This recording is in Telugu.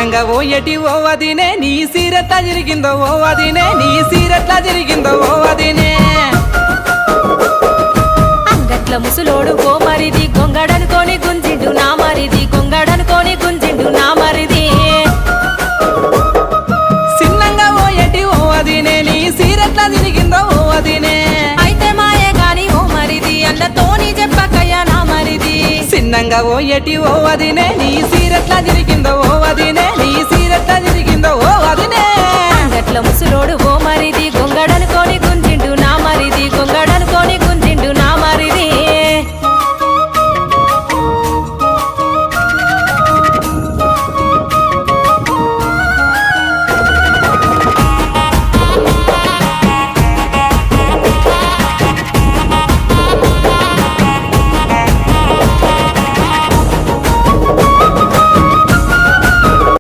సిన్నంగా ఓ ఎటి ఓ వదినే నీ సీరెట్లా జరిగిందో ఓ వదినే నీ సీరెట్లా జరిగిందో ఓ వదినే అంగట్ల ముసులోడు ఓ మరిది గొంగడనుకోని గుంజిండు నా మరిది గొంగడనుకోని గుంజిండు నా మరిది సిన్నంగా ఓ ఎటి ఓ వదినే నీ సీరెట్లా జరిగిందో ఓ వదినే అయితే మాయే గాని ఓ మరిది అన్నతోని చెప్పకయ్యా నా మరిది సిన్నంగా ఓ ఎటి ఓ వదినే నీ సీరెట్లా జరిగిందో ఓ వదినే